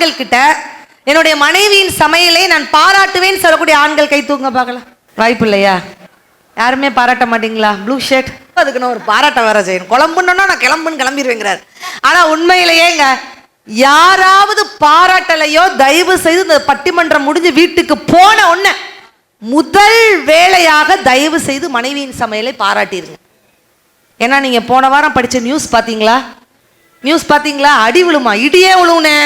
ஆண்கள் கிட்ட என்னுடைய மனைவியின் சமையலை நான் பாராட்டுவேன் சொல்லக்கூடிய ஆண்கள் கை தூங்க பார்க்கலாம். வாய்ப்பு இல்லையா? யாருமே பாராட்ட மாட்டீங்களா? ப்ளூ ஷர்ட் அதுக்கு நான் ஒரு பாராட்ட வேற செய்யணும். குழம்புன்னா நான் கிளம்பிடுவேங்கிறார். ஆனா உண்மையிலேயேங்க யாராவது பாராட்டலையோ தயவு செய்து இந்த பட்டிமன்றம் முடிஞ்சு வீட்டுக்கு போன உடனே முதல் வேலையாக தயவு செய்து மனைவியின் சமையலை பாராட்டிருங்க. ஏன்னா நீங்க போன வாரம் படிச்ச நியூஸ் பாத்தீங்களா? அடி விழுமா? இடியே விழுவுனே.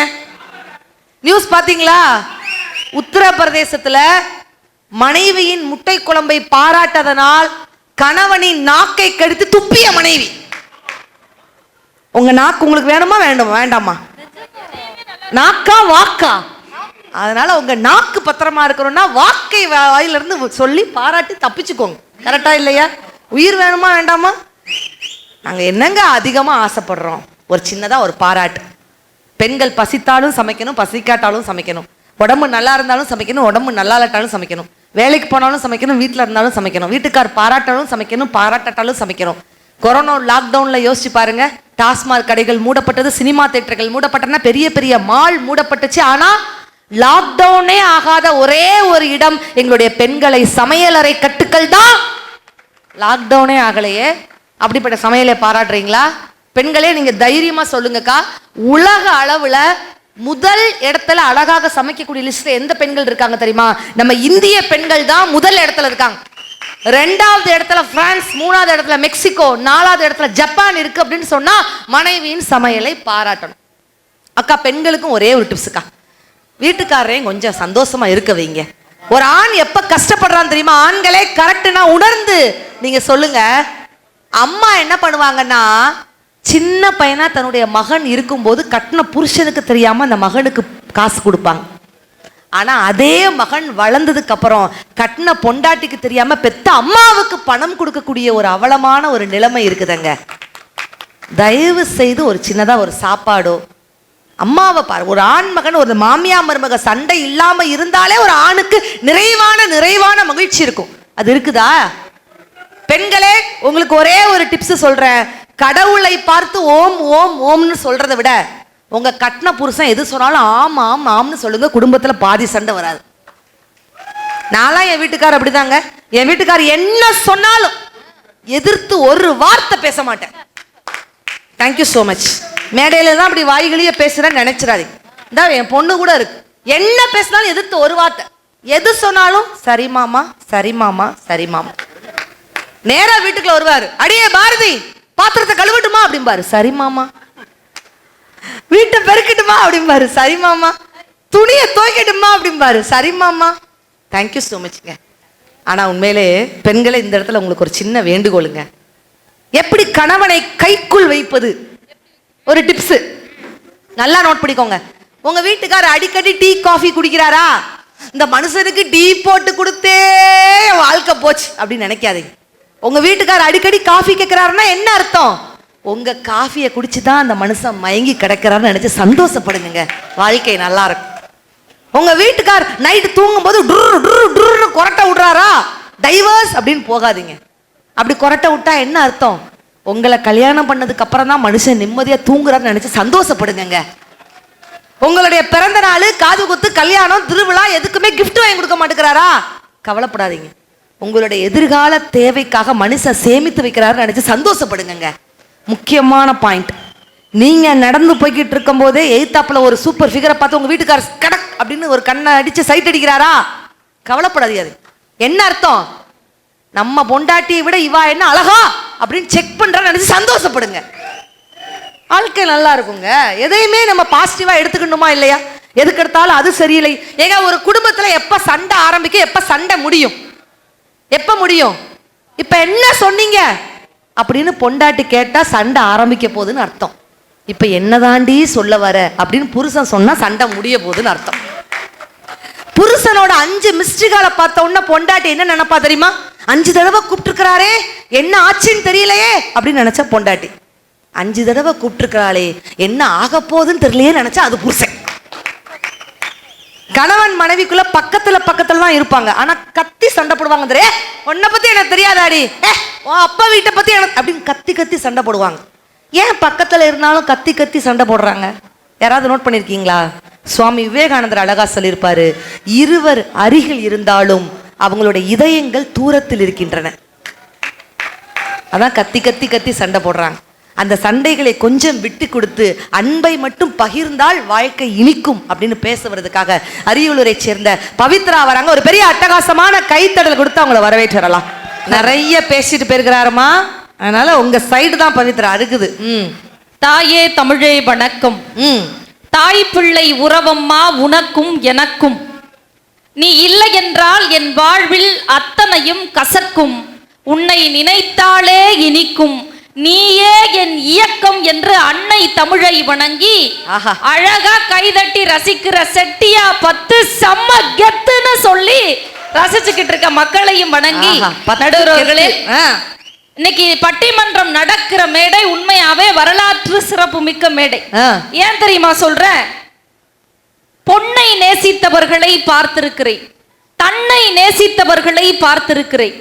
நியூஸ் பாத்தீங்களா? உத்தரப்பிரதேசத்துல மனைவியின் முட்டை குழம்பை பாராட்டதனால் கணவனின் நாக்கை கடித்து துப்பிய மனைவி. உங்க நாக்கு உங்களுக்கு வேணுமா வேண்டாமா? நாக்கா வாக்கா? அதனால உங்க நாக்கு பத்திரமா இருக்கணும்னா வாக்கை வாயிலிருந்து சொல்லி பாராட்டி தப்பிச்சுக்கோங்க. கரெக்டா இல்லையா? உயிர் வேணுமா வேண்டாமா? நாங்க என்னங்க அதிகமா ஆசைப்படுறோம்? ஒரு சின்னதா ஒரு பாராட்டு. பெண்கள் பசித்தாலும் சமைக்கணும், பசிக்காட்டாலும் சமைக்கணும். உடம்பு நல்லா இருந்தாலும் சமைக்கணும், உடம்பு நல்லா இல்லாட்டாலும் சமைக்கணும். வேலைக்கு போனாலும் சமைக்கணும், வீட்டில் இருந்தாலும் சமைக்கணும். வீட்டுக்கார் பாராட்டாலும் சமைக்கணும், பாராட்டாலும் சமைக்கணும். கொரோனா லாக்டவுன்ல யோசிச்சு பாருங்க. டாஸ்மாக் கடைகள் மூடப்பட்டது, சினிமா தியேட்டர்கள் மூடப்பட்டன, பெரிய பெரிய மால் மூடப்பட்டுச்சு. ஆனா லாக்டவுனே ஆகாத ஒரே ஒரு இடம் எங்களுடைய பெண்களை சமையலறை கட்டுக்கள் தான். லாக்டவுனே ஆகலையே. அப்படிப்பட்ட சமையலை பாராட்டுறீங்களா? பெண்களே நீங்க தைரியமா சொல்லுங்கக்கா. உலக அளவுல முதல் இடத்துல அழகாக சமைக்கக்கூடிய லிஸ்ட்ல எந்த பெண்கள் இருக்காங்க தெரியுமா? நம்ம இந்திய பெண்கள் தான் முதல் இடத்துல இருக்காங்க. 2வது இடத்துல பிரான்ஸ், 3வது இடத்துல மெக்சிகோ, 4வது இடத்துல ஜப்பான் இருக்கு. அப்படின்னு சொன்னா மனைவியின் சமையலை பாராட்டணும். அக்கா பெண்களுக்கும் ஒரே ஒரு டிப்ஸுக்கா, வீட்டுக்காரரையும் கொஞ்சம் சந்தோஷமா இருக்க வைங்க. ஒரு ஆண் எப்ப கஷ்டப்படுறான்னு தெரியுமா? ஆண்களே கரெக்ட்னா உணர்ந்து நீங்க சொல்லுங்க. அம்மா என்ன பண்ணுவாங்கன்னா, சின்ன பையனா தன்னுடைய மகன் இருக்கும்போது கட்டின புருஷனுக்கு தெரியாம அந்த மகனுக்கு காசு கொடுப்பாங்க. ஆனா அதே மகன் வளர்ந்ததுக்கு அப்புறம் கட்டின பொண்டாட்டிக்கு தெரியாம பெத்த அம்மாவுக்கு பணம் கொடுக்கக்கூடிய ஒரு அவலமான ஒரு நிலைமை இருக்குதுங்க. தயவு செய்து ஒரு சின்னதா ஒரு சாப்பாடோ, அம்மாவை பாரு. ஒரு ஆண் மகன் ஒரு மாமியா மருமக சண்டை இல்லாம இருந்தாலே ஒரு ஆணுக்கு நிறைவான மகிழ்ச்சி இருக்கும். அது இருக்குதா? பெண்களே உங்களுக்கு ஒரே ஒரு டிப்ஸ் சொல்றேன். கடவுளை பார்த்து ஓம் ஓம் ஓம்னு சொல்றதை விட உங்க கட்டின புருஷன் எது சொன்னாலும் ஆம் ஆம் ஆம்னு சொல்லுங்க. குடும்பத்துல பாதி சண்டை வராது. நான்லாம் என் வீட்டுக்காரர் அப்படிதாங்க. என் வீட்டுக்காரர் என்ன சொன்னாலும் எதிர்த்து ஒரு வார்த்தை பேச மாட்டேன். Thank you so much. மேடையில தான் அப்படி வாய்களையே பேசுறேன்னு நினைச்சிடாதீங்க. இந்த என் பொண்ணு கூட இருக்கு. என்ன பேசினாலும் எதிர்த்து ஒரு வார்த்தை. எது சொன்னாலும் சரி மாமா சரி மாமா சரி மாமா. நேரா வீட்டுக்குள்ள வருவாரு. அடியே பாரதி பாத்திரத்தை கழுவட்டுமா அப்படிம்பாரு. சரி மாமா. வீட்டை பெருக்கட்டுமா அப்படிம்பாரு. சரி மாமா. துணியை துவைக்கட்டுமா அப்படிம்பாரு. சரி மாமா. தேங்க்யூ ஸோ மச்ங்க. ஆனா உண்மையிலே பெண்களை இந்த இடத்துல உங்களுக்கு ஒரு சின்ன வேண்டுகோளுங்க. எப்படி கணவனை கைக்குள் வைப்பது ஒரு டிப்ஸ் நல்லா நோட் பண்ணிக்கோங்க. உங்க வீட்டுக்காரர் அடிக்கடி டீ காஃபி குடிக்கிறாரா? இந்த மனுஷனுக்கு டீ போட்டு கொடுத்தே வாழ்க்கை போச்சு அப்படின்னு நினைக்காதீங்க. உங்க வீட்டுக்காரர் அடிக்கடி காஃபி கேட்கிறாருன்னா என்ன அர்த்தம்? உங்க காஃபியை குடிச்சுதான் அந்த மனுஷன் மயங்கி கிடக்கிறாருன்னு நினைச்சு சந்தோஷப்படுங்க. வாழ்க்கை நல்லா இருக்கும். உங்க வீட்டுக்கார் நைட்டு தூங்கும் போது கொரட்டை விடுறாரா? டைவர்ஸ் அப்படின்னு போகாதீங்க. அப்படி கொரட்டை விட்டா என்ன அர்த்தம்? உங்களை கல்யாணம் பண்ணதுக்கு அப்புறம் தான் மனுஷன் நிம்மதியா தூங்குறாருன்னு நினைச்சு சந்தோஷப்படுங்க. உங்களுடைய பிறந்த நாள், காது குத்து, கல்யாணம், திருவிழா எதுக்குமே கிஃப்ட் வாங்கி கொடுக்க மாட்டேங்கிறாரா? கவலைப்படாதீங்க. உங்களுடைய எதிர்கால தேவைக்காக மனுஷன் சேமித்து வைக்கிறாருன்னு நினைச்சு சந்தோஷப்படுங்க. முக்கியமான பாயிண்ட். நீங்க நடந்து போய்கிட்டு இருக்கும் போதே எய்தாப்புல ஒரு சூப்பர் ஃபிகரை பார்த்து உங்க வீட்டுக்காரர் கடக் அப்படின்னு ஒரு கண்ணை அடிச்சு சைட் அடிக்கிறாரா? கவலைப்படாதீங்க. என்ன அர்த்தம்? நம்ம பொண்டாட்டியை விட இவா என்ன அழகா அப்படின்னு செக் பண்றான்னு நினைச்சு சந்தோஷப்படுங்க. வாழ்க்கை நல்லா இருக்குங்க. எதையுமே நம்ம பாசிட்டிவா எடுத்துக்கணுமா இல்லையா? எதுக்கு எடுத்தாலும் அது சரியில்லை. ஏங்க ஒரு குடும்பத்துல எப்ப சண்டை ஆரம்பிக்கும், எப்ப சண்டை முடியும்? எப்ப முடியும்? இப்ப என்ன சொன்னீங்க அப்படின்னு பொண்டாட்டி கேட்டா சண்டை ஆரம்பிக்க போகுதுன்னு அர்த்தம். இப்ப என்னதாண்டி சொல்ல வர அப்படின்னு புருஷன் சொன்னா சண்டை முடிய போகுதுன்னு அர்த்தம். புருஷனோட 5 மிஸ்டேக்களை பார்த்த உடனே பொண்டாட்டி என்ன நினைப்பா தெரியுமா? 5 தடவை கூப்பிட்டுருக்கிறாரே, என்ன ஆச்சுன்னு தெரியலையே அப்படின்னு நினைச்சா பொண்டாட்டி. 5 தடவை கூப்பிட்டுருக்கிறாளே, என்ன ஆக போகுதுன்னு தெரியலையே நினைச்சா அது புருஷன். கணவன் மனைவிக்குள்ள பக்கத்துல தான் இருப்பாங்க. ஆனா கத்தி சண்டை போடுவாங்க. உன்னை பத்தி எனக்கு தெரியாதாடி, அப்பா வீட்டை பத்தி எனக்கு அப்படின்னு கத்தி சண்டை போடுவாங்க. ஏன் பக்கத்துல இருந்தாலும் கத்தி சண்டை போடுறாங்க? யாராவது நோட் பண்ணிருக்கீங்களா? சுவாமி விவேகானந்தர் அழகா சொல்லியிருப்பாரு, இருவர் அருகில் இருந்தாலும் அவங்களுடைய இதயங்கள் தூரத்தில் இருக்கின்றன. அதான் கத்தி கத்தி கத்தி சண்டை போடுறாங்க. அந்த சண்டைகளை கொஞ்சம் விட்டு கொடுத்து அன்பை மட்டும் பகிர்ந்தால் வாழ்க்கை இனிக்கும் அப்படின்னு பேசுவதற்காக அரியலூரை சேர்ந்த பவித்ரா வராங்க. ஒரு பெரிய அட்டகாசமான கைத்தடல் கொடுத்து அவங்கள வரவேற்றலாம். நிறைய பேசிட்டு போயிருக்கிறாருமா, அதனால உங்க சைடு தான் பவித்ரா இருக்குது. தாயே தமிழே வணக்கம். தாய் பிள்ளை உறவம்மா உனக்கும் எனக்கும். நீ இல்லை என்றால் என் வாழ்வில் அத்தனையும் கசக்கும். உன்னை நினைத்தாலே இனிக்கும். நீயே என் இயக்கம் என்று அன்னை தமிழை வணங்கி அழகா கைதட்டி ரசிக்கிற செட்டியா 10 செம்ம கெத்துன்னு சொல்லி ரசிச்சுக்கிட்டு இருக்க மக்களையும் வணங்கி, நடுவர்களே, இன்னைக்கு பட்டிமன்றம் நடக்கிற மேடை உண்மையாவே வரலாற்று சிறப்பு மிக்க மேடை. ஏன் தெரியுமா சொல்றேன்? பொன்னை நேசித்தவர்களை பார்த்திருக்கிறேன், தன்னை நேசித்தவர்களை பார்த்திருக்கிறேன்,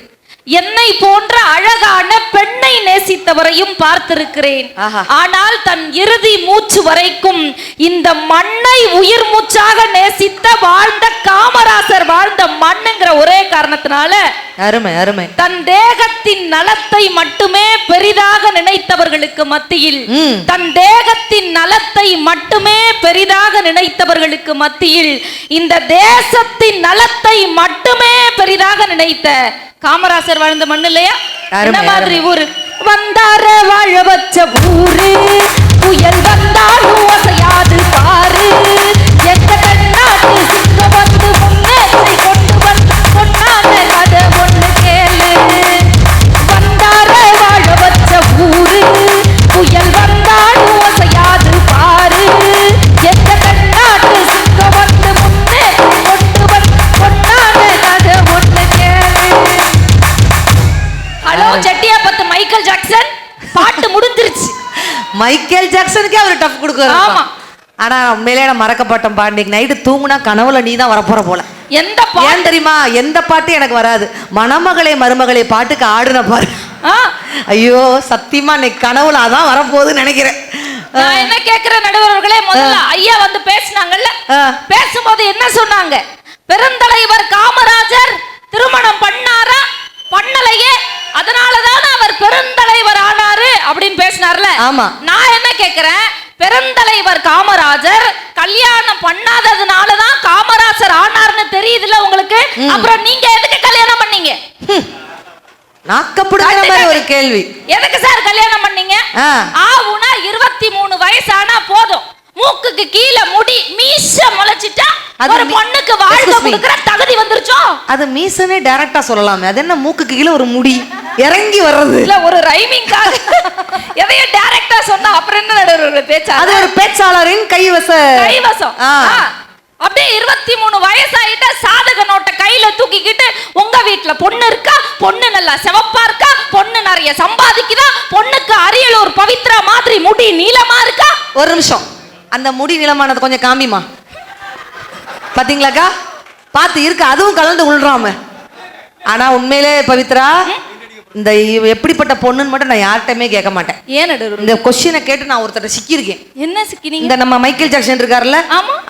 என்னை போன்ற அழகான பெண்ணை நேசித்தவரையும் பார்த்திருக்கிறேன். ஆனால் தன் இறுதி மூச்சு வரைக்கும் இந்த மண்ணை உயிர் மூச்சாக நேசித்த வாழ்ந்த காமராசர் வாழ்ந்த மண்ணுங்கிற ஒரே காரணத்தினால அருமை அருமை தன் தேகத்தின் நலத்தை மட்டுமே பெரிதாக நினைத்தவர்களுக்கு மத்தியில், தன் தேகத்தின் நலத்தை மட்டுமே பெரிதாக நினைத்தவர்களுக்கு மத்தியில் இந்த தேசத்தின் நலத்தை மட்டுமே பெரிதாக நினைத்த காமராசர் வாழ்ந்த மண்ணு இல்லையா? என்ன மாதிரி ஊரு? வந்தார வாழ வச்ச ஊரு, புயல் வந்தாலும் அசையாது பாரு. எந்த கண்ணாட்டு சிங்கம் வந்து முன்னேற்றி கொண்டு வந்த பொன்னான கதை ஒண்ணு கேளு. வந்தார வாழ வச்ச ஊரு, புயல் வந்தாலும் அசையாது பாரு. எந்த கண்ணாட்டு சிங்கம் வந்து முன்னேற்றி கொண்டு வந்த பொன்னான கதை ஒண்ணு கேளு. ஹலோ செட்டியா 10 மைக்கேல் ஜாக்சன் பாட்டு முடிஞ்சிருச்சு. மைக்கேல் ஜாக்சனுக்கே அவர் டஃப் கொடுக்குறாரு. ஆமா, ஆனா உண்மையிலேயே நான் மறக்கப்பட்டேன் பாட்டு. இன்னைக்கு நைட்டு தூங்குனா கனவுல நீ தான் வரப்போற போல. எந்த ஏன் தெரியுமா? எந்த பாட்டு எனக்கு வராது. மணமகளே மருமகளே பாட்டுக்கு ஆடுன பாரு. ஐயோ சத்தியமா இன்னைக்கு கனவுல அதான் வரப்போகுதுன்னு நினைக்கிறேன். நான் என்ன கேட்கிற நடுவர்களே, முதல்ல ஐயா வந்து பேசினாங்கல்ல, பேசும்போது என்ன சொன்னாங்க? பெருந்தலைவர் காமராஜர் திருமணம் பண்ணாரா பண்ணலையே, அதனாலதான் அவர் பெருந்தலைவர் ஆனாரு அப்படின்னு பேசினார்ல. ஆமா, நான் என்ன கேக்குறேன்? பெருந்தலைவர் காமராஜர் கல்யாணம் பண்ணாததுனாலதான் காமராஜர் ஆனார்னு தெரியுதுல்ல உங்களுக்கு. அப்புறம் நீங்க எதுக்கு கல்யாணம் பண்ணீங்க? நாக்கப்படுற மாதிரி ஒரு கேள்வி. எதுக்கு சார் கல்யாணம் பண்ணீங்க? ஆவுனா 23 வயசானா போதும், மூக்குக்கு கீழே முடி மீச முளைச்சிட்டா ஒரு பொண்ணுக்கு வாழ்க்கை கொடுக்கிற தகுதி வந்துருச்சோ? அது மீசனே டைரக்டா சொல்லலாமே, அது என்ன மூக்குக்கு கீழே ஒரு முடி இறங்கி வர்றது? இல்ல ஒரு ரைமிங்காக எதையும் டைரக்டா சொன்னா அப்புறம் என்ன நடுவர்களே பேச்சா? அது ஒரு பேச்சாளரின் கைவசம். அப்படியே 23 வயசாயிட்ட சாதக நோட்டை கையில தூக்கிக்கிட்டு உங்க வீட்டுல பொண்ணு இருக்கா, பொண்ணு நல்லா சிவப்பா இருக்கா, பொண்ணு நிறைய சம்பாதிக்குதா, பொண்ணுக்கு அரியலூர் பவித்ரா மாதிரி முடி நீளமா இருக்கா? ஒரு நிமிஷம், அந்த முடி நீளமானது கொஞ்சம் காமிமா. பாத்தீங்களாக்கா? பார்த்து இருக்கு, அதுவும் கலந்து உள்றாம. ஆனா உண்மையிலே பவித்ரா, இந்த எப்படிப்பட்ட பொண்ணுன்னு மட்டும் நான் யார்கிட்டயுமே கேட்க மாட்டேன். ஏன் இந்த கொஸ்டினை கேட்டு நான் ஒருத்தர் சிக்கியிருக்கேன். என்ன சிக்கினீங்க? இந்த நம்ம மைக்கேல் ஜாக்சன் இருக்காருல்ல,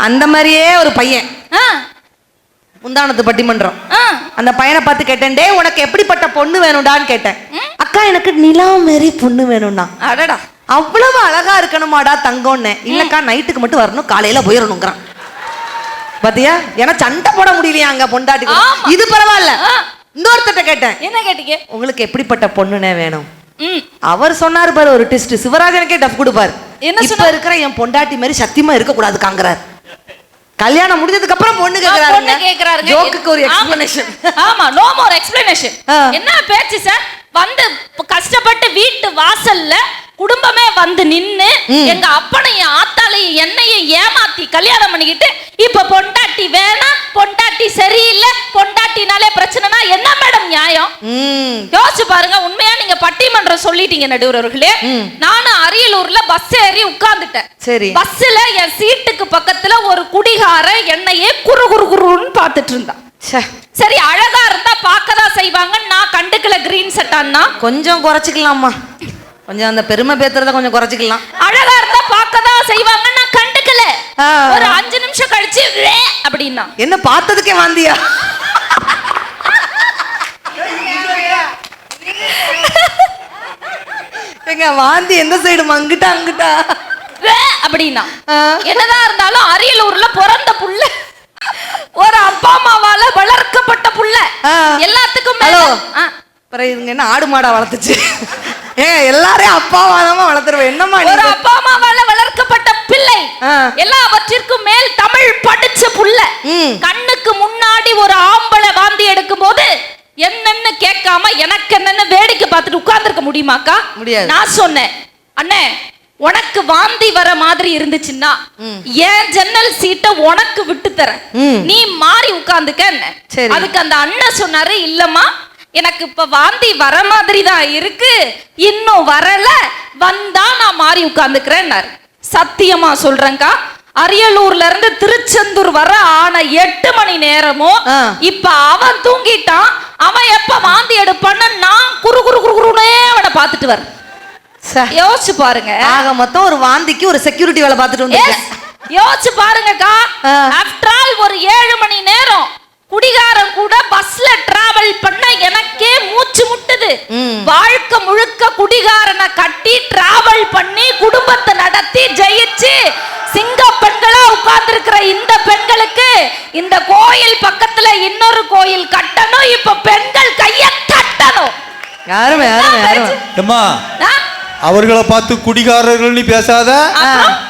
அந்த மாதிரியே ஒரு பையன் முந்தானத்து பட்டிமன்றம். அந்த பையனை பார்த்து கேட்டேன், டே உனக்கு எப்படிப்பட்ட பொண்ணு வேணும்டான்னு கேட்டேன். அக்கா எனக்கு நிலா மாரி பொண்ணு வேணும்னா. அடடா, அவ்வளவு அழகா இருக்கணுமாடா தங்கம்னு. இல்லக்கா நைட்டுக்கு மட்டும் வரணும், காலையில போயிடணுங்கிறான். பாத்தியா? ஏன்னா சண்டை போட முடியலையா அங்க பொண்டாட்டி. இது பரவாயில்ல. இன்னொருத்த கேட்டேன், என்ன கேட்டீங்க? உங்களுக்கு எப்படிப்பட்ட பொண்ணுனே வேணும்? அவர் சொன்னாரு பாரு ஒரு டெஸ்ட், சிவராஜனுக்கே டஃப் கொடுப்பாரு. என்ன இப்ப இருக்கிற என் பொண்டாட்டி மாதிரி சத்தியமா இருக்க கூடாது காங்கிறார். கல்யாணம் முடிஞ்சதுக்கு அப்புறம் பொண்ணு கேக்குறாரு. ஜோக்குக்கு ஒரு எக்ஸ்பிளனேஷன். ஆமா, நோ மோர் எக்ஸ்பிளனேஷன். என்ன பேச்சு சார்? வந்து கஷ்டப்பட்டு வீட்டு வாசல்ல குடும்பமே வந்து நின்னு எங்க அப்பனையும் ஆத்தாலையும் என்னையும் ஏமாத்தி கல்யாணம் பண்ணிக்கிட்டு இப்ப பொண்டாட்டி வேணாம், பொண்டாட்டி சரியில்லை, பொண்டாட்டினாலே பிரச்சனைனா என்ன மேடம் நியாயம்? யோசிச்சு பாருங்க. உண்மையா நீங்க பட்டிமன்றம் சொல்லிட்டீங்க நடுவர்களே. நானும் அரியலூர்ல பஸ் ஏறி உட்கார்ந்துட்டேன். சரி, பஸ்ல என் சீட்டுக்கு பக்கத்துல ஒரு குடிகார என்னையே குறு குறு குருன்னு பாத்துட்டு இருந்தான். சரி, அழகா இருந்தா பார்க்கதான் செய்வாங்க, நான் கண்டுக்கல. கிரீன் சட்டான்னா கொஞ்சம் குறைச்சிக்கலாமா? கொஞ்சம் அந்த பெருமை பேத்துறத கொஞ்சம் குறைச்சிக்கலாம். அழகா இருந்தா பார்க்கதான் செய்வாங்க, நான் கண்டுக்கல. ஒரு 5 நிமிஷம் நிமிஷம் கழிச்சு அப்படின்னா என்ன பார்த்ததுக்கே வாந்தியா? எங்க வாந்தி எந்த சைடு, அங்கிட்டா அங்கிட்டா அப்படின்னா என்னதான் இருந்தாலும் அரியலூர்ல பிறந்த புள்ள, ஒரு அப்பா அம்மாவால வளர்க்கப்பட்ட புள்ள, எல்லாத்துக்கும் இதுங்க என்ன ஆடு மாடா வளர்த்துச்சு? ஏங்க எல்லாரையும் அப்பாவாதாம வளர்த்துருவேன். என்னம்மா ஒரு அப்பா அம்மாவால வளர்க்கப்பட்ட பிள்ளை, எல்லாவற்றிற்கும் மேல் தமிழ் படிச்ச புள்ள, கண்ணுக்கு முன்னாடி ஒரு ஆம்பளை வாந்தி எடுக்கும் போது என்னன்னு கேட்காம எனக்கு என்னன்னு வேடிக்கை பார்த்துட்டு உட்கார்ந்துருக்க முடியுமாக்கா? முடியாது. நான் சொன்னேன், அண்ணே உனக்கு வாந்தி வர மாதிரி இருந்துச்சுன்னா என் ஜன்னல் சீட்டை உனக்கு விட்டு தரேன், நீ மாறி உட்கார்ந்துக்க. அதுக்கு அந்த அண்ணன் சொன்னாரு, இல்லம்மா எனக்கு இப்ப வாந்தி வர மாதிரி தான் இருக்கு, இன்னும் வரல, வந்தா நான் மாறி உட்கார்ந்துக்கிறேன். சத்தியமா சொல்றேன்க்கா, அரியலூர்ல இருந்து திருச்செந்தூர் வர ஆன 8 மணி நேரமும் இப்ப அவன் தூங்கிட்டான். அவன் எப்ப வாந்தி எடுப்பான்னு நான் குறு குறு குறுனே அவனை பார்த்துட்டு வரேன். யோசிச்சு பாருங்க, ஆக மொத்தம் ஒரு வாந்திக்கு ஒரு செக்யூரிட்டி வேலை பார்த்துட்டு வந்து யோசிச்சு பாருங்கக்கா. ஆஃப்டர் ஆல் ஒரு 7 மணி நேரம் குடிகாரன் கூட பஸ்ல டிராவல் பண்ண எனக்கே மூச்சு முட்டுது. வாழ்க்கை முழுக்க குடிகாரனை கட்டி டிராவல் பண்ணி குடும்பத்தை நடத்தி ஜெயிச்சு சிங்க பெண்களா உட்கார்ந்து இருக்கிற இந்த பெண்களுக்கு இந்த கோயில் பக்கத்துல இன்னொரு கோயில் கட்டணும். இப்ப பெண்கள் கைய தட்டணும். யாருமே அவர்களை பார்த்து குடிகாரர்கள் பேசாத,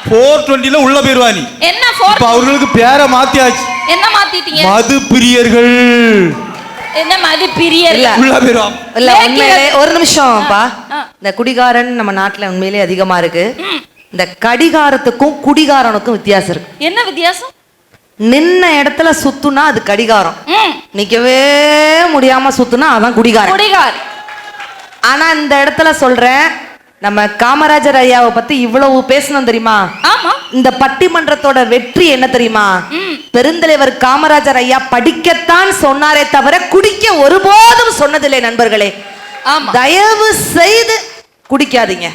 420 உள்ள போயிருவானி. என்ன அவர்களுக்கு பேரை மாத்தியாச்சு. என்ன மாத்திட்டீங்க? மது பிரியர்கள். என்ன மது பிரியர்? உள்ள போயிருவான். இல்ல உண்மையிலே ஒரு நிமிஷம்ப்பா, இந்த குடிகாரன் நம்ம நாட்டுல உண்மையிலே அதிகமா இருக்கு. இந்த கடிகாரத்துக்கும் குடிகாரனுக்கும் வித்தியாசம் இருக்கு. என்ன வித்தியாசம்? நின்ன இடத்துல சுத்துனா அது கடிகாரம், நிக்கவே முடியாம சுத்துனா அதான் குடிகாரன். ஆனா இந்த இடத்துல சொல்றேன், நம்ம காமராஜர் ஐயாவை பத்தி இவ்வளவு பேசணும் தெரியுமா? ஆமா. இந்த பட்டிமன்றத்தோட வெற்றி என்ன தெரியுமா? பெருந்தலைவர் காமராஜர் ஐயா படிக்கத்தான் சொன்னாரே தவிர குடிக்க ஒருபோதும் சொன்னதில்லை. நண்பர்களே, தயவு செய்து குடிக்காதீங்க.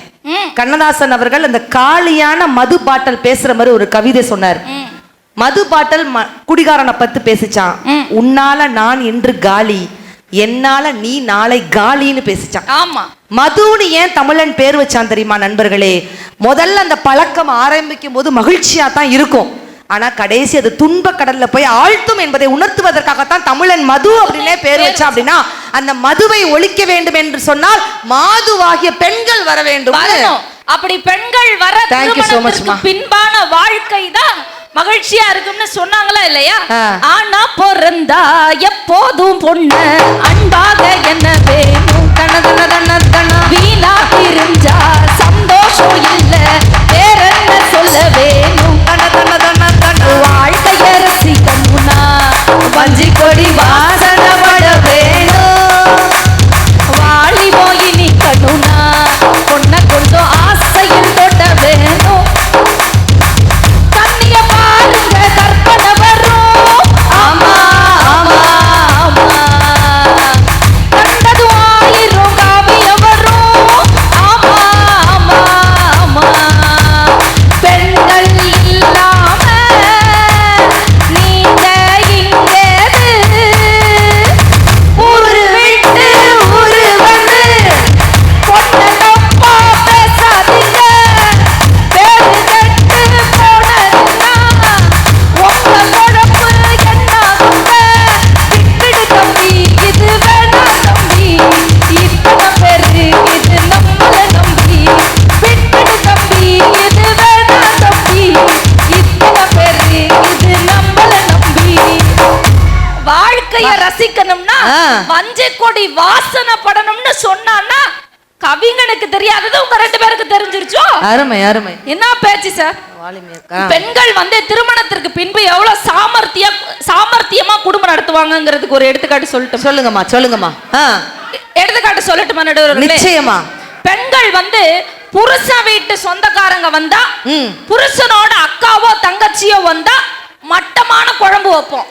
கண்ணதாசன் அவர்கள் அந்த காலியான மது பாட்டல் பேசுற மாதிரி ஒரு கவிதை சொன்னார். மது பாட்டல் குடிகாரனை பத்தி பேசிச்சான். உன்னால நான் இன்று காலி, என்னால நீ நாளை காலின்னு பேசிச்சான். ஆமா. மதுன்னு ஏன் தமிழன் பேர் வச்சான் தெரியுமா நண்பர்களே? முதல்ல அந்த பழக்கம் ஆரம்பிக்கும் போது மகிழ்ச்சியா தான் இருக்கும். ஆனா கடைசி அது துன்ப கடல்ல போய் ஆழ்த்தும் என்பதை உணர்த்துவதற்காகத்தான் தமிழன் மது அப்படின்னே பேர் வச்சா. அப்படின்னா அந்த மதுவை ஒழிக்க வேண்டும் என்று சொன்னால் மாதுவாகிய பெண்கள் வர வேண்டும். அப்படி பெண்கள் வர பின்பான வாழ்க்கை தான் மகிழ்ச்சியா இருக்கும்னு சொன்னாங்களா இல்லையா? ஆனா பிறந்தா எப்போதும் பொண்ணு அன்பாக என்ன வேணும், வீணா பிரிஞ்சா சந்தோஷம் இல்ல, வேற என்ன சொல்ல வேணும், வாழ்க்கைய ரசிக்கணும்னா வஞ்சி கொடி வாசனை பட வேணும், வாழி போய் நிக்கணும்னா பொண்ண கொஞ்சம் ஆசையில் தொட்ட வேணும், ரசிக்கணும்னா வஞ்சி கொடி வாசனை படணும்னு சொன்னான்னா கவிஞனுக்கு தெரியாதது உங்க 2 பேருக்கு தெரிஞ்சிருச்சோ? அருமை அருமை. என்ன பேச்சு சார்? பெண்கள் திருமணத்திற்கு பின்பு எவ்வளவு சாமர்த்தியமா குடும்பம் நடத்துவாங்கிறதுக்கு ஒரு எடுத்துக்காட்டு சொல்லட்டும். சொல்லுங்கம்மா. எடுத்துக்காட்டு சொல்லட்டுமா நடுவர்களே? நிச்சயமா. பெண்கள் புருஷன் வீட்டு சொந்தக்காரங்க வந்தா, புருஷனோட அக்காவோ தங்கச்சியோ வந்தா மட்டமான குழம்பு வைப்போம்.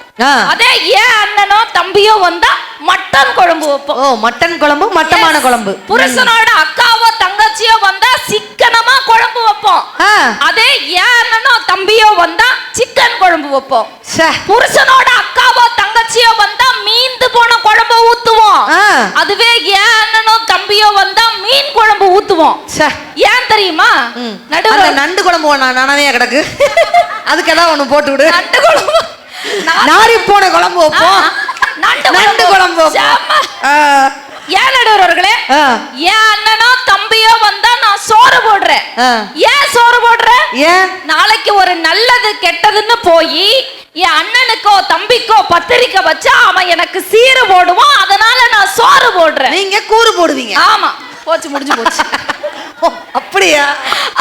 அதே ஏன் அண்ணனோ தம்பியோ வந்தா மட்டன் குழம்பு வைப்போம். மட்டன் குழம்பு மட்டமான குழம்பு. புருஷனோட அக்காவோ தங்கச்சியோ வந்தா சிக்கனமா குழம்பு வைப்போம். ஆ. அதே என் அண்ணனோ தம்பியோ வந்தா சிக்கன் குழம்பு வைப்போம். ச்சே. புருஷனோட அக்காவோ தங்கச்சியோ வந்தா மீந்து போன குழம்பு ஊத்துவோம். ஆ. அதுவே என் அண்ணனோ தம்பியோ வந்தா மீன் குழம்பு ஊத்துவோம். ச்சே. ஏன் தெரியுமா? அந்த நடுவுல நண்டு குழம்பு நானே கிடக்கு. அதுக்கு ஏதாவது ஒண்ணு போட்டு விடு. நண்டு குழம்பு நாரி போன குழம்பு வைப்போம். நண்டு குழம்பு வைப்போம். ஆ. ஏன் நடுவர்களே, ஆ. என் அண்ணனோ தம்பியோ வந்தா நான் சோறு போடுறேன். ஆ. ஏன் சோறு போடுறேன்? ஏன்? நாளைக்கு ஒரு நல்லது கெட்டதுன்னு போய் என் அண்ணனுக்கோ தம்பிக்கோ பத்திரிக்கை வச்சா அவன் எனக்கு சீரு போடுவான். அதனால நான் சோறு போடுறேன். நீங்க கூறு போடுவீங்க. ஆமா, போச்சு, முடிஞ்சு போச்சு. ஓ, அப்படியா?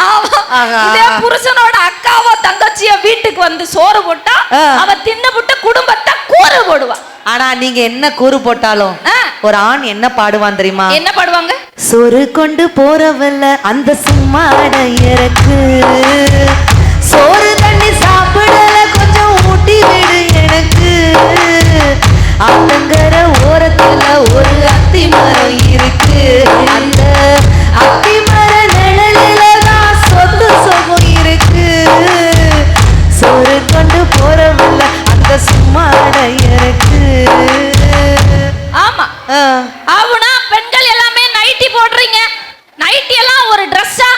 ஆமா. ஆஹா. இதே புருஷனோட அக்காவோ தங்கச்சியோ வீட்டுக்கு வந்து சோறு போட்டா ஆ. அவ தின்னுபுட்டு குடும்பத்தை கூறு போடுவா. ஆனா நீங்க என்ன கூறு போட்டாலும் ஆ. ஒரு ஆண் என்ன பாடுவான் தெரியுமா? என்ன பாடுவாங்க? சோறு கொண்டு போறவல்ல அந்த சும்மாட இறக்கு, சோறு தண்ணி சாப்பிடல கொஞ்சம் ஊட்டி விடு எனக்கு, ஆத்தங்கர ஓரத்துல ஒரு அத்தி மரம் இருக்கு, அந்த அத்தி மர நிழலில தான் சொத்து சொகம் இருக்கு, சோறு கொண்டு போறவல்ல அந்த சும்மாட இறக்கு. ஆமா. ஆவுனா பெண்கள் எல்லாமே நைட்டி போடுறீங்க. நைட்டி எல்லாம் ஒரு ட்ரெஸ்ஸா?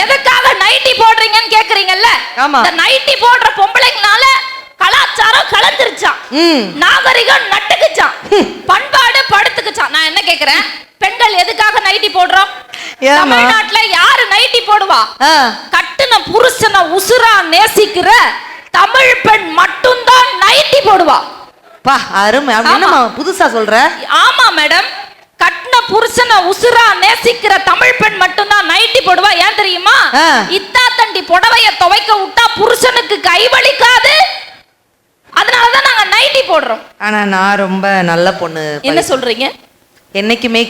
எதுக்காக நைட்டி போடுறீங்கன்னு கேக்குறீங்கல்ல? ஆமா. இந்த நைட்டி போடுற பொம்பளைங்கனால கலாச்சாரம் கலந்துருச்சான், நாகரிகம் நட்டுக்குச்சான், பண்பாடு படுத்துக்குச்சான். நான் என்ன கேக்குறேன், பெண்கள் எதுக்காக நைட்டி போடுறோம்? தமிழ்நாட்டுல யாரு நைட்டி போடுவா? கட்டுன புருஷனை உசுரா நேசிக்கிற தமிழ் பெண் மட்டும்தான் நைட்டி போடுவா. பா, அருமை. என்னம்மா புதுசா சொல்ற? ஆமா மேடம், கட்டின புருஷனை உசுரா நேசிக்கிற தமிழ் பெண் மட்டும்தான் நைட்டி போடுவா. ஏன் தெரியுமா? இத்தா தண்டி புடவைய துவைக்க விட்டா புருஷனுக்கு கை வலிக்காது. அதனாலதான் நாங்க நைட்டி போடுறோம். ஆனா நான் ரொம்ப நல்ல பொண்ணு. என்ன சொல்றீங்க? என்னைக்குமே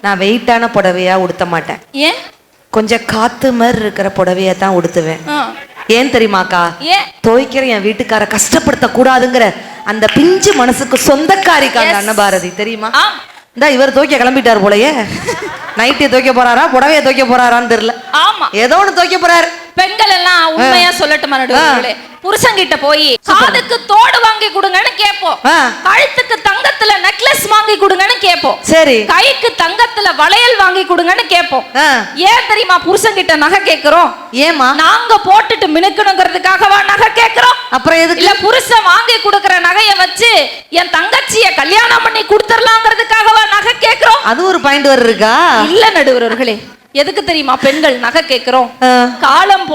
நான் வெயிட்டான புடவையா உடுத்த மாட்டேன். ஏன்? கொஞ்சம் காத்து மாதிரி இருக்கிற புடவைய தான் உடுத்துவேன். ஏன் தெரியுமாக்கா? ஏன்? துவைக்கிற என் வீட்டுக்கார கஷ்டப்படுத்த கூடாதுங்கிற அந்த பிஞ்சு மனசுக்கு சொந்தக்காரிக்கா அந்த அன்னபாரதி, தெரியுமா? இந்த இவர் துவைக்க கிளம்பிட்டார் போலயே. நைட்டிய துவைக்க போறாரா புடவைய துவைக்க போறாரான்னு தெரியல. ஆமா, ஏதோ ஒண்ணு துவைக்க போறாரு. பெண்கள் எல்லாம் உண்மையா சொல்லட்டுமா நடுவர்களே, புருஷங்கிட்ட போய் காதுக்கு தோடு வாங்கி கொடுங்கன்னு கேட்போம், கழுத்துக்கு தங்கத்துல நெக்லஸ் வாங்கி கொடுங்கன்னு கேட்போம், சரி கைக்கு தங்கத்துல வளையல் வாங்கி கொடுங்கன்னு கேட்போம். ஏன் தெரியுமா புருஷங்கிட்ட நகை கேக்குறோம்? ஏமா? நாங்க போட்டுட்டு மினுக்கணுங்கிறதுக்காகவா நகை கேக்குறோம்? அப்புறம் எதுக்கு? இல்ல புருஷன் வாங்கி கொடுக்கற நகையை வச்சு என் தங்கச்சிய கல்யாணம் பண்ணி கொடுத்துடலாங்கிறதுக்காகவா நகை கேக்குறோம்? அது ஒரு பாயிண்ட் வர இருக்கா? இல்ல நடுவர்களே, எதுக்கு தெரியுமா பெண்கள் நகை கேக்குறோம்? காலம்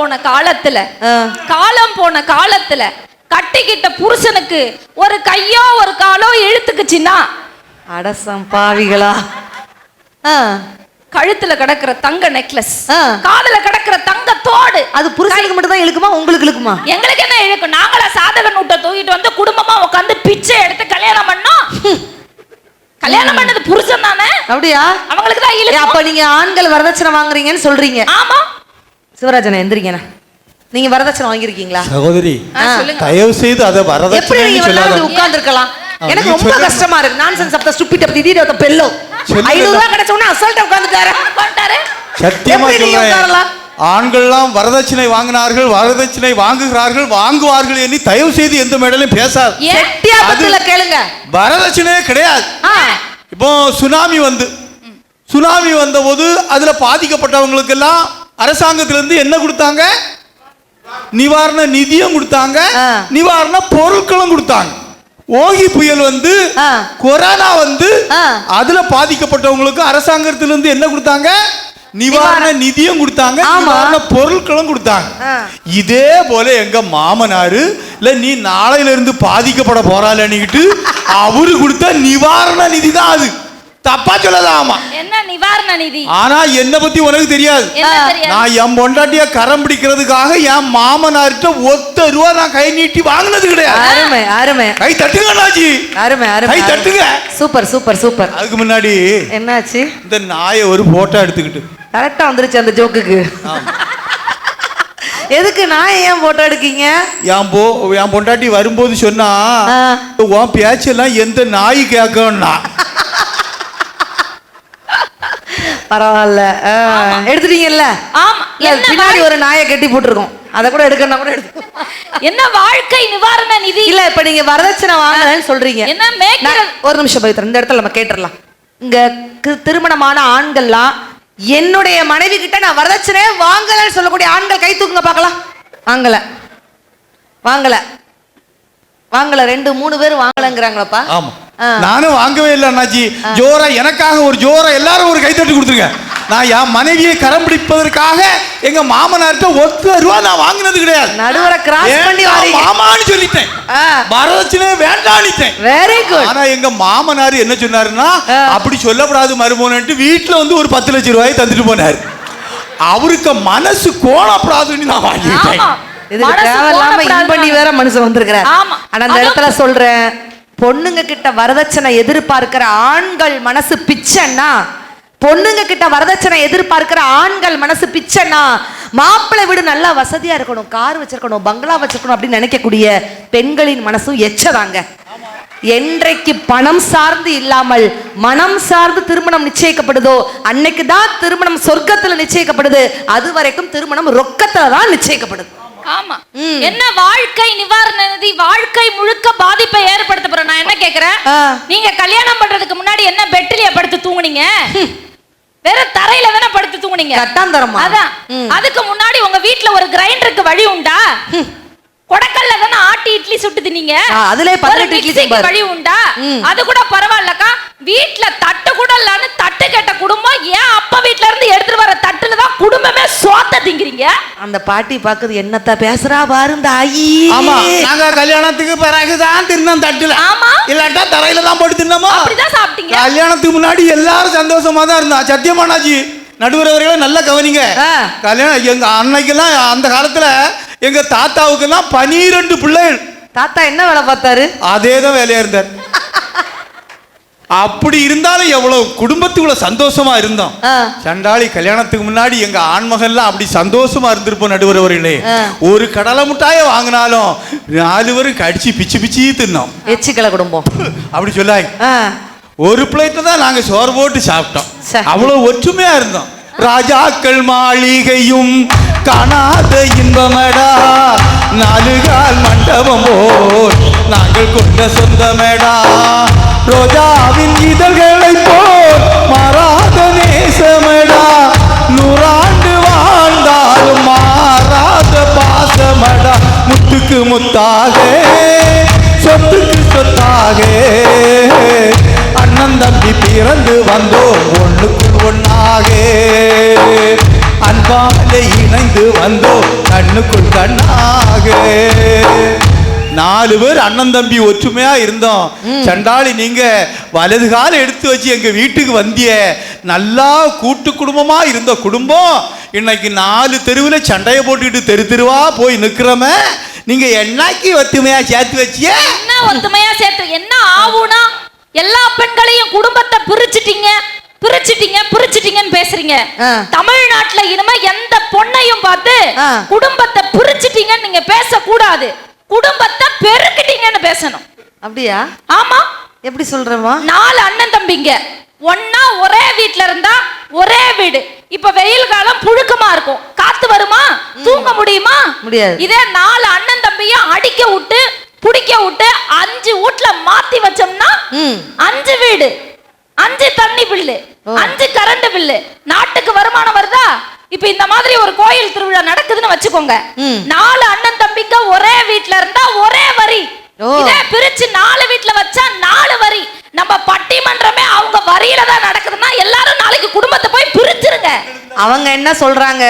போன காலத்துல கட்டிக்கிட்ட புருஷனுக்கு ஒரு கையோ ஒரு காலோ இழுத்துக்குச்சுன்னா, அடசம் பாவிகளா, கழுத்துல கிடக்குற தங்க நெக்லஸ், காதுல கிடக்குற தங்க தோடு, அது புருஷனுக்கு மட்டும் தான் இழுக்குமா? உங்களுக்கு இழுக்குமா? எங்களுக்கு என்ன இழுக்கும்? நாங்கள சாதக நூட்டை தூக்கிட்டு வந்து குடும்பமா உட்காந்து பிச்சை எடுத்து கல்யாணம் பண்ணோம். கல்யாணம் பண்ணது புருஷன் தானே. அப்படியா? அவங்களுக்கு தான் இழுக்கும். அப்ப நீங்க ஆண்கள் வரதட்சணை வாங்குறீங்கன்னு சொல்றீங்க? ஆமா. சிவராஜன் எந்திரிங்கண்ணா, நீங்க வரதட்சணை வாங்கிருக்கீங்களா? சகோதரி, தயவு செய்து அத வரதட்சணைன்னு சொல்லாத. உட்கார்ந்திருக்கலாம். எனக்கு ரொம்ப கஷ்டமா இருக்கு. Nonsense of the stupid of the idiot of the fellow. 500 ரூபாய் கிடைச்ச உடனே அசால்ட்டா உட்கார்ந்துட்டாரு. சத்தியமா சொல்றேன், ஆண்கள்லாம் வரதட்சணை வாங்கினார்கள், வரதட்சணை வாங்குகிறார்கள், வாங்குவார்கள் என்று தயவு செய்து எந்த மேடையிலும் பேசாது. செட்டியாபத்துல கேளுங்க, வரதட்சணையே கிடையாது. இப்போ சுனாமி வந்த போது அதுல பாதிக்கப்பட்டவங்களுக்கு எல்லாம் அரசாங்கத்திலிருந்து என்ன கொடுத்தாங்க? நிவாரண நிதியம் கொடுத்தாங்க, நிவாரண பொருட்களும் கொடுத்தாங்க. ஓகி புயல் கொரோனா அதுல பாதிக்கப்பட்டவங்களுக்கு அரசாங்கத்திலிருந்து என்ன கொடுத்தாங்க? நிவாரண நிதியம் கொடுத்தாங்க, நிவாரண பொருட்களும் கொடுத்தாங்க. இதே போல எங்க மாமனாரு இல்ல நீ நாளையில இருந்து பாதிக்கப்பட போறாள்னுக்கிட்டு அவரு கொடுத்த நிவாரண நிதி தான் அது. தப்பா சொல்லலாமா? என்ன நிவாரண நிதி? ஆனா என்ன பத்தி உனக்கு தெரியாது. நான் என் பொண்டாட்டிய கரம் பிடிக்கிறதுக்காக என் மாமனார்கிட்ட ₹1 நான் கை நீட்டி வாங்கினது கிடையாது. அருமை அருமை. கை தட்டுங்க நாச்சி. அருமை அருமை. கை தட்டுங்க. Super super super. அதுக்கு முன்னாடி என்னாச்சு? இந்த நாயை ஒரு போட்டோ எடுத்துக்கிட்டு கரெக்டா வந்துருச்சு அந்த ஜோக்குக்கு. எதுக்கு நான் ஏன் போட்டோ எடுக்கீங்க? என் பொண்டாட்டி வரும்போது சொன்னா உன் பேச்செல்லாம் எந்த நாய் கேட்கணும்னா பரவாயில்ல. எடுத்துட்டீங்கல்ல? ஆமா. இல்ல, பின்னாடி ஒரு நாயை கட்டி போட்டுருக்கோம், அதை கூட எடுக்கணும் கூட எடுத்து. என்ன வாழ்க்கை நிவாரண நிதி இல்ல, இப்ப நீங்க வரதட்சணை வாங்கலன்னு சொல்றீங்க. என்ன மேய்க்கிற ஒரு நிமிஷம் பவித்ரா, இந்த இடத்துல நம்ம கேட்டுடலாம். இங்க திருமணமான ஆண்கள்லாம் என்னுடைய மனைவி கிட்ட நான் வரதட்சணையே வாங்கலன்னு சொல்லக்கூடிய ஆண்கள் கை தூக்குங்க பார்க்கலாம். வாங்கல வாங்கல வாங்கல 2-3 பேர் வாங்கலங்கிறாங்களப்பா. ஆமா, நானும் வாங்கவே இல்லை அண்ணாச்சி. ஜோரா எனக்காக ஒரு ஜோரா எல்லாரும் ஒரு கைத்தட்டி கொடுத்துருங்க. நான் என் மனைவியை கரம் பிடிப்பதற்காக எங்க மாமனார்ட்ட ₹1 நான் வாங்கினது கிடையாது. நடுவரை கிராஸ் பண்ணி வாரீங்க. மாமான்னு சொல்லிட்டேன், வரதட்சணை வேண்டான்னுட்டேன். Very good. ஆனா எங்க மாமனார் என்ன சொன்னாருன்னா, அப்படி சொல்லப்படாது மருமகன்ட்டு வீட்டுல வந்து ஒரு 10 லட்சம் ரூபாய் தந்துட்டு போனாரு. அவருக்கு மனசு கோணப்படாதுன்னு நான் வாங்கிட்டேன். இதுக்கு தேவையில்லாம இன்பண்ணி வேற மனுஷன் வந்திருக்கிறார். ஆனா அந்த இடத்துல சொல்றேன், பொண்ணுங்க கிட்ட வரதட்சணை எதிர்பார்க்கிற ஆண்கள் மனசு பிச்சைன்னா, பொண்ணுங்க கிட்ட வரதட்சணை எதிர்பார்க்கிற ஆண்கள் மனசு பிச்சைன்னா, மாப்பிள்ளை வீடு நல்லா வசதியா இருக்கணும், கார் வச்சிருக்கணும், பங்களா வச்சிருக்கணும் அப்படின்னு நினைக்கக்கூடிய பெண்களின் மனசும் எச்சதாங்க. என்றைக்கு பணம் சார்ந்து இல்லாமல் மனம் சார்ந்து திருமணம் நிச்சயிக்கப்படுதோ அன்னைக்கு தான் திருமணம் சொர்க்கத்துல நிச்சயிக்கப்படுது. அது வரைக்கும் திருமணம் ரொக்கத்துல தான் நிச்சயிக்கப்படுது. ஆமா. என்ன வாழ்க்கை நிவாரண நிதி வாழ்க்கை முழுக்க பாதிப்பை ஏற்படுத்த போற. நான் என்ன கேக்குறேன், நீங்க கல்யாணம் பண்றதுக்கு முன்னாடி என்ன பெட்லயே படுத்து தூங்குனீங்க? வேற தரையில தானே படுத்து தூங்குனீங்க. கட்டாந்தரமா? அதான். அதுக்கு முன்னாடி உங்க வீட்ல ஒரு கிரைண்டருக்கு வழி உண்டா? கொடக்கல்ல தானே ஆட்டி இட்லி சுட்டு தின்னீங்க. அதுல 18 இட்லி திம்பாரு. வழி உண்டா? அது கூட பரவாயில்லக்கா. வீட்ல தட்டு கூட இல்லன்னு தட்டு கேட்ட குடும்பம் ஏன் அப்பா வீட்ல இருந்து எடுத்துட்டு வர தட்டுல தான் குடும்பமே சோத்த திங்கிறீங்க. அந்த பாட்டி பாக்குது, என்னத்த பேசுறா பாரு இந்த ஆயி. ஆமா, நாங்க கல்யாணத்துக்கு பிறகுதான் தின்னோம் தட்டுல. ஆமா, இல்லாட்டா தரையில தான் போட்டு தின்னோமா. அப்படிதான் சாப்பிட்டீங்க. கல்யாணத்துக்கு முன்னாடி எல்லாரும் சந்தோஷமா தான் இருந்தா. சத்தியமானாஜி நடுவரவர்களே நல்லா கவனிங்க. கல்யாணம் எங்க அன்னைக்கெல்லாம் அந்த காலத்துல எங்க தாத்தாவுக்கெல்லாம் 12 பிள்ளைகள். தாத்தா என்ன வேலை பார்த்தாரு? அதேதான் வேலையா இருந்தார். அப்படி இருந்தாலும் எவ்வளவு குடும்பத்துக்குள்ள சந்தோஷமா இருந்தோம். சண்டாளி கல்யாணத்துக்கு முன்னாடி எங்க ஆண்மகன்லாம் அப்படி சந்தோஷமா இருந்திருப்போம் நடுவரவர்களே. ஒரு கடலை முட்டாய வாங்கினாலும் 4 பேரும் கடிச்சு பிச்சு பிச்சு தின்னோம். எச்சிக்கல குடும்பம் அப்படி சொல்லாங்க. ஒரு பிளேட்ல தான் நாங்க சோறு போட்டு சாப்பிட்டோம். அவ்வளவு ஒற்றுமையா இருந்தோம். ராஜாக்கள் மாளிகையும் காணாத இன்பமடா, 4 கால் மண்டபம் போல் நாங்கள் கொண்ட சொந்தமடா, ரோஜாவின் இதழ்களை போல் மாறாத நேசமடா, 100 ஆண்டு வாழ்ந்தாலும் மாறாத பாசமடா, முத்துக்கு முத்தாக சொத்துக்கு சொத்தாக அண்ணன் தம்பி பிறந்து வந்தோம் ஒண்ணுக்குள் ஒண்ணாக, அன்பாலே இணைந்து வந்தோம் கண்ணுக்குள் கண்ணாக. 4 பேர் அண்ணன் தம்பி ஒற்றுமையா இருந்தோம். சண்டாளி நீங்க வலது கால எடுத்து வச்சு எங்க வீட்டுக்கு வந்திய. நல்லா கூட்டு குடும்பமா இருந்த குடும்பம் இன்னைக்கு 4 தெருவுல சண்டைய போட்டுக்கிட்டு தெரு தெருவா போய் நிக்கிறோமே. நீங்க என்னைக்கு ஒத்துமையா சேர்த்து வச்சிய? என்ன ஒத்துமையா சேர்த்து என்ன ஆவுனா? எல்லா பெண்களையும் குடும்பத்தை பிரிச்சிட்டீங்க பிரிச்சிட்டீங்க பிரிச்சிட்டீங்கன்னு பேசுறீங்க. தமிழ்நாட்டுல இனிமே எந்த பொண்ணையும் பார்த்து குடும்பத்தை பிரிச்சிட்டீங்கன்னு நீங்க பேசக்கூடாது. குடும்பத்தை பெருக்கிட்டீங்கன்னு பேசணும். அப்படியா? ஆமா. எப்படி சொல்றமா? 4 அண்ணன் தம்பிங்க ஒன்னா ஒரே வீட்ல இருந்தா ஒரே வீடு. இப்ப வெயில் காலம் புழுக்கமா இருக்கும், காத்து வருமா? தூங்க முடியுமா? முடியாது. இதே 4 அண்ணன் தம்பியும் அடிக்க விட்டு புடிக்க விட்டு 5 வீட்ல மாத்தி வச்சோம்னா 5 வீடு, 5 தண்ணி பில்லு, 5 கரண்ட் பில்லு, நாட்டுக்கு வருமானம் வருதா? இப்ப இந்த மாதிரி ஒரு கோயில் திருவிழா நடக்குதுன்னு வச்சுக்கோங்க. 4 அண்ணன் தம்பிங்க ஒரே வீட்ல இருந்தா ஒரே வரி. இதே பிரிச்சு 4 வீட்ல வச்சா 4 வரி. நம்ம பட்டிமன்றமே அவங்க வரியில தான் நடக்குதுன்னா எல்லாரும் நாளைக்கு குடும்பத்தை போய் பிரிச்சிருங்க. அவங்க என்ன சொல்றாங்க,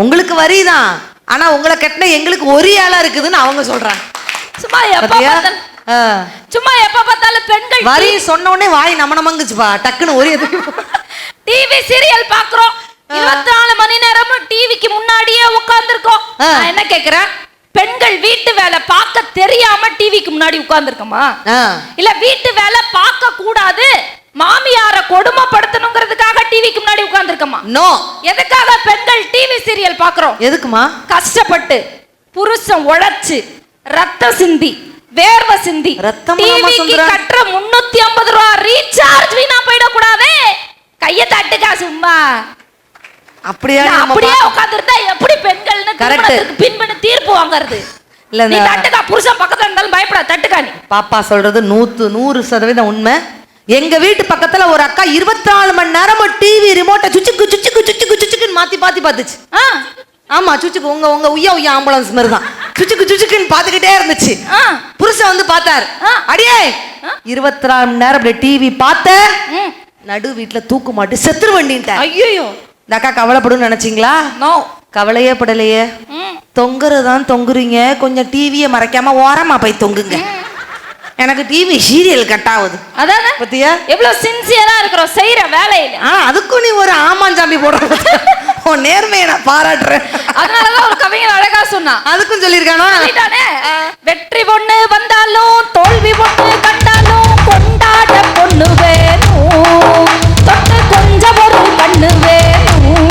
உங்களுக்கு வரிதான், ஆனா உங்களை கட்டின எங்களுக்கு ஒரு ஆளா இருக்குதுன்னு அவங்க சொல்றாங்க. சும்மா எப்ப பார்த்தாலும் பெண்கள் வரி சொன்ன உடனே வாய் நமனமங்குச்சுப்பா, டக்குன்னு ஒரு டிவி சீரியல் பாக்குறோம். 24 மணி நேரமும் டிவிக்கு முன்னாடியே உட்கார்ந்துருக்கோம். நான் என்ன கேக்குறேன், பெண்கள் வீட்டு வேலை பார்க்க தெரியாம டிவிக்கு முன்னாடி உட்கார்ந்துருக்கோமா? இல்ல வீட்டு வேலை பார்க்க கூடாது மாமியார கொடுமைப்படுத்தணுங்கிறதுக்காக டிவிக்கு முன்னாடி உட்கார்ந்துருக்கோமா? நோ. எதுக்காக பெண்கள் டிவி சீரியல் பாக்குறோம்? எதுக்குமா? கஷ்டப்பட்டு புருஷன் உழைச்சு ரத்தம் சிந்தி வேர்வை சிந்தி டிவிக்கு கட்டுற 350 ரூபாய் ரீசார்ஜ் வீணா போயிட கூடாதே. கைய தட்டுக்க அப்படியா நான் நம்ம அப்படியே உட்கார்ந்திருந்தா எப்படி பெண்கள்னு Correct. திருமணத்துக்கு பின்பு தீர்ப்பு வாங்குறது? இல்ல, நீ இந்த- தட்டுக்கா, புருஷன் பக்கத்துல இருந்தாலும் பயப்படாத, தட்டுக்கா நீ. பாப்பா சொல்றது 100% உண்மை. எங்க வீட்டு பக்கத்துல ஒரு அக்கா 24 மணி நேரமும் டிவி ரிமோட்டை சுச்சுக்கு சுச்சுக்கு சுச்சுக்கு சுச்சுக்குன்னு மாத்தி பாத்தி பாத்துச்சு. ஆ, ஆமா, சுச்சுக்கு உங்க உங்க உய்யா உய்யா ஆம்புலன்ஸ் மாதிரி தான் சுச்சுக்கு சுச்சுக்குன்னு பாத்துக்கிட்டே இருந்துச்சு. ஆ. புருஷன் வந்து பார்த்தாரு. ஆ. அடியே 24 மணி நேரம் அப்படி டிவி பார்த்த ம். நடு வீட்டுல தூக்கு மாட்டு செத்துரு வண்டின்ட்டார். ஐயையோ. இந்த அக்கா கவலைப்படும் நினைச்சீங்களா? நோ. கவலையே படலையே. ம். தொங்குறதான் தொங்குறீங்க, கொஞ்சம் டிவியை மறைக்காம ஓரமா போய் தொங்குங்க. எனக்கு டிவி சீரியல் கட் ஆகுது. அதானே பத்தியா எவ்வளவு சின்சியரா இருக்கிறோம் செய்யற வேலையில. அதுக்கும் நீ ஒரு ஆமாஞ்சாம்பி போடுற. உன் நேர்மையை நான் பாராட்டுறேன். அதனாலதான் ஒரு கவிஞர் அழகா சொன்னான். அதுக்கும் சொல்லியிருக்கானா? சொல்லிட்டானே, வெற்றி பொண்ணு வந்தாலும் தோல்வி பொண்ணு கண்டாலும் கொண்டாட பொண்ணு வேணும், தொட்டு கொஞ்சம் பொருள் பண்ணு வேணும்.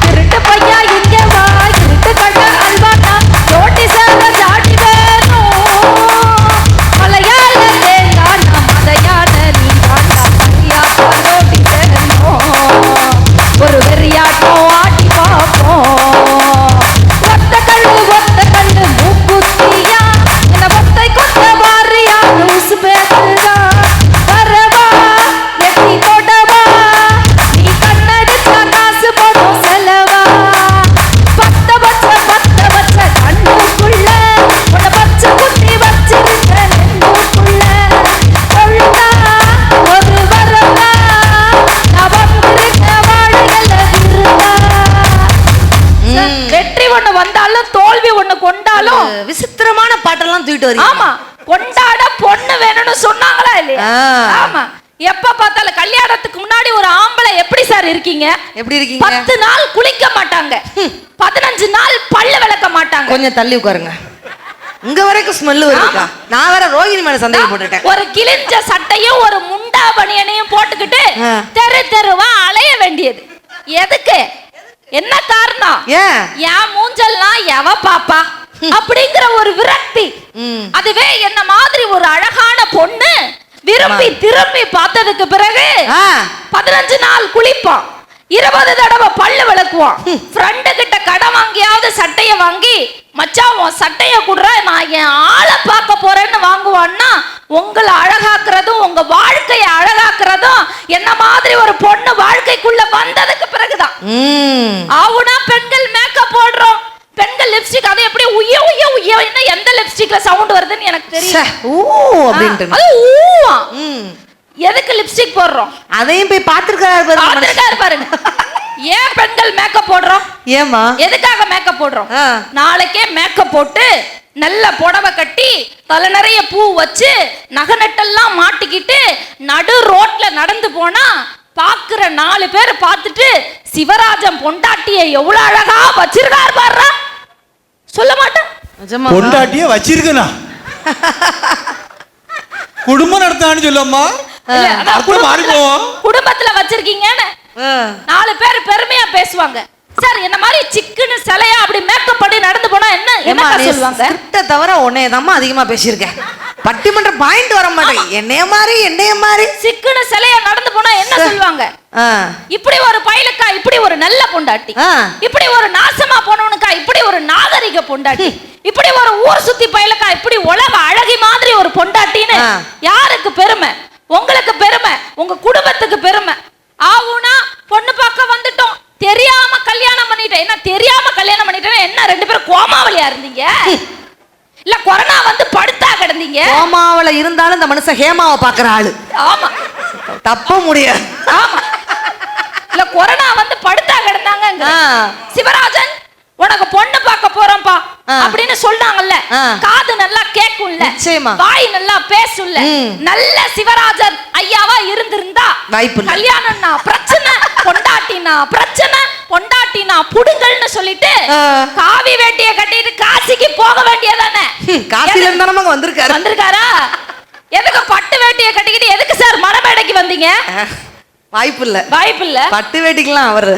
திருட்டு பையா இங்க வா, திருட்டு கடை அல்வானா, ரோட்டி சேர ஜாடி வேணும். மலையாள தேங்காய் நான் மதையான நீ தாண்டா, பையா ரோட்டி வேணும். ஒரு வெறியாட்டம் ஆட்டி பார்ப்போம். ஒத்த கண்ணு மூக்குத்தியா, என்ன ஒத்தை கொத்த வாரியா, லூசு பேசுதா. வரவா எட்டி தொடவா, நீ கண்ணடிச்சா காசு போடும் செலவா. பத்த வச்ச கண்ணுக்குள்ள உன்னை பச்சை குத்தி வச்சிருக்க நெஞ்சுக்குள்ள. கொள்ளா ஒரு வரவா, நான் வந்திருக்க வாழையில விருந்தா. வெற்றி ஒண்ணு வந்தாலும் தோல்வி ஒண்ணு கொண்டாலும் விசித்திரமான பாட்டெல்லாம் தூக்கிட்டு வரீங்க. ஆமா, கொண்டாட பொண்ணு வேணும்னு சொன்னாங்களா இல்லையா? ஆ. ஆமா. எப்ப பார்த்தாலும் கல்யாணத்துக்கு முன்னாடி ஒரு ஆம்பளை எப்படி சார் இருக்கீங்க? எப்படி இருக்கீங்க? 10 நாள் குளிக்க மாட்டாங்க, 15 நாள் பல்லு விளக்க மாட்டாங்க. கொஞ்சம் தள்ளி உட்காருங்க. இங்க வரைக்கும் ஸ்மெல் வருதுக்கா. நான் வேற ரோகிணி மேல சந்தேகம் போட்டுட்டேன். ஒரு கிழிஞ்ச சட்டையும் ஒரு முண்டா பனியனையும் போட்டுக்கிட்டு ஆ. தெரு தெருவா அலைய வேண்டியது எதுக்கு? என்ன காரணம்? ஏன்? என் மூஞ்சல்லாம் எவ பாப்பா அப்படிங்கிற ஒரு விரக்தி. ம். அதுவே என்ன மாதிரி ஒரு அழகான பொண்ணு விரும்பி திரும்பி பார்த்ததுக்கு பிறகு ஆ. 15 நாள் குளிப்பான், 20 தடவை பல்லு விளக்குவான். ஃப்ரெண்டு கிட்ட கடன் வாங்கியாவது சட்டைய வாங்கி, மச்சான் உன் சட்டைய குடுற, நான் என் ஆளை பார்க்க போறேன்னு வாங்குவான்னா, உங்களை அழகாக்குறதும் உங்க வாழ்க்கையை அழகாக்குறதும் என்ன மாதிரி ஒரு பொண்ணு வாழ்க்கைக்குள்ள வந்ததுக்கு பிறகுதான். ஆவுனா பெண்கள் மேக்கப் போடுறோம், பெண்கள் லிப்ஸ்டிக், அது எப்படி உய்ய உய்ய உய்ய எந்த லிப்ஸ்டிக்ல சவுண்ட் வருதுன்னு எனக்கு தெரியும். அது ஊவா. எதுக்கு லிப்ஸ்டிக் போடுறோம்? அதையும் போய் பார்த்திருக்காரு பாருங்க. ஏன் பெண்கள் மேக்கப் போடுறோம்? ஏமா? எதுக்காக மேக்கப் போடுறோம்? நாளைக்கே மேக்கப் போட்டு நல்ல புடவை கட்டி தலை நிறைய பூ வச்சு நகை நட்டெல்லாம் மாட்டிக்கிட்டு நடு ரோட்ல நடந்து போனா பாக்குற 4 பேர் பார்த்துட்டு சிவராஜன் பொண்டாட்டிய எவ்வளவு அழகா வச்சிருக்காரு பாருடா சொல்ல மாட்டேன். பொண்டாட்டிய வச்சிருக்கனா குடும்பம் நடத்தான்னு சொல்லம்மா. இல்ல, அதான் அர்த்தம் மாறி போவோம். குடும்பத்துல வச்சிருக்கீங்கன்னு 4 பேர் பெருமையா பேசுவாங்க. சார் என்ன மாதிரி சிக்குன்னு சிலையா அப்படி மேக்கப் பண்ணி நடந்து போனா என்ன சொல்லுவாங்க? ஸ்கிரிப்ட தவிர உன்னையதாம்மா அதிகமா பேசியிருக்கேன். பட்டிமன்ற பாயிண்ட் வர மாட்டேன். என்னைய மாதிரி சிக்குன்னு சிலையா நடந்து போனா என்ன சொல்லுவாங்க? இப்படி ஒரு பயலுக்கா இப்படி ஒரு நல்ல பொண்டாட்டி, இப்படி ஒரு நாசமா போனவனுக்கா இப்படி ஒரு நாகரிக பொண்டாட்டி, இப்படி ஒரு ஊர் சுத்தி பயலுக்கா இப்படி உலக அழகி மாதிரி ஒரு பொண்டாட்டின்னு யாருக்கு பெருமை? உங்களுக்கு பெருமை, உங்க குடும்பத்துக்கு பெருமை. ஆவுனா பொண்ணு பார்க்க வந்துட்டோம், தெரியாம கல்யாணம் பண்ணிட்டேன். என்ன தெரியாம கல்யாணம் பண்ணிட்டேன்? என்ன 2 பேரும் கோமாவலியா இருந்தீங்க? இல்ல கொரோனா வந்து படுத்தா கிடந்தீங்க? கோமாவல இருந்தாலும் இந்த மனுஷன் ஹேமாவை பாக்குற ஆளு. ஆமா, தப்ப முடியாது. ஆமா. இல்ல கொரோனா வந்து படுத்தா கிடந்தாங்க. சிவராஜன் உனக்கு பொண்ணு பார்க்க போறோம்பா அப்படின்னு சொன்னாங்கல்ல, காது நல்லா கேக்கும்ல, வாய் நல்லா பேசும்ல. நல்ல சிவராஜன் ஐயாவா இருந்திருந்தா கல்யாணம்னா பிரச்சனை, பொண்டாட்டினா பிரச்சனை, பொண்டாட்டினா புடுங்கல்னு சொல்லிட்டு காவி வேட்டிய கட்டிட்டு காசிக்கு போக வேண்டியதானே? காசில இருந்தா வந்திருக்காரா? எதுக்கு பட்டு வேட்டிய கட்டிக்கிட்டு எதுக்கு சார் மணமேடைக்கு வந்தீங்க? வாய்ப்பு இல்ல. பட்டு வேட்டிக்கலாம் அவரு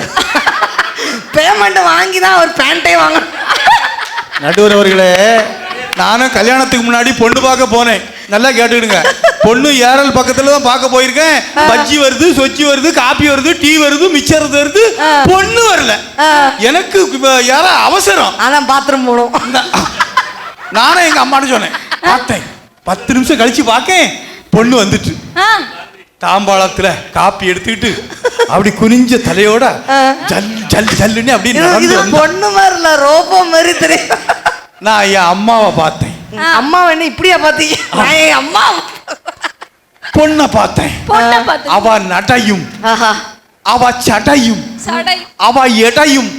பேமெண்ட் வாங்கி தான் ஒரு பேண்டே வாங்கணும். நடுவர் அவர்களே, நானும் கல்யாணத்துக்கு முன்னாடி பொண்ணு பார்க்க போனேன். நல்லா கேட்டுக்கிடுங்க. பொண்ணு ஏரல் பக்கத்துல தான் பார்க்க போயிருக்கேன். பஜ்ஜி வருது, சொச்சி வருது, காப்பி வருது, டீ வருது, மிச்சர் வருது, பொண்ணு வரல. எனக்கு யாரா அவசரம், அதான் பாத்ரூம் போகணும். நானே எங்க அம்மாட்ட சொன்னேன், பார்த்தேன் 10 நிமிஷம் கழிச்சு பார்க்கேன், பொண்ணு வந்துட்டு தாம்பாளத்துல காப்பி எடுத்துக்கிட்டு அப்படி குனிஞ்ச தலையோட ஜல் ஜல் ஜல்லுன்னு அப்படி பொண்ணு மாதிரி இல்ல, ரோபோ மாதிரி தெரியும். நான் என் அம்மாவை பார்த்தேன். அம்மாவை என்ன இப்படியா பாத்தீங்க? நான் என் அம்மா பொண்ணை பார்த்தேன். அவ நடையும், அவ சடையும், அவ எடையும்.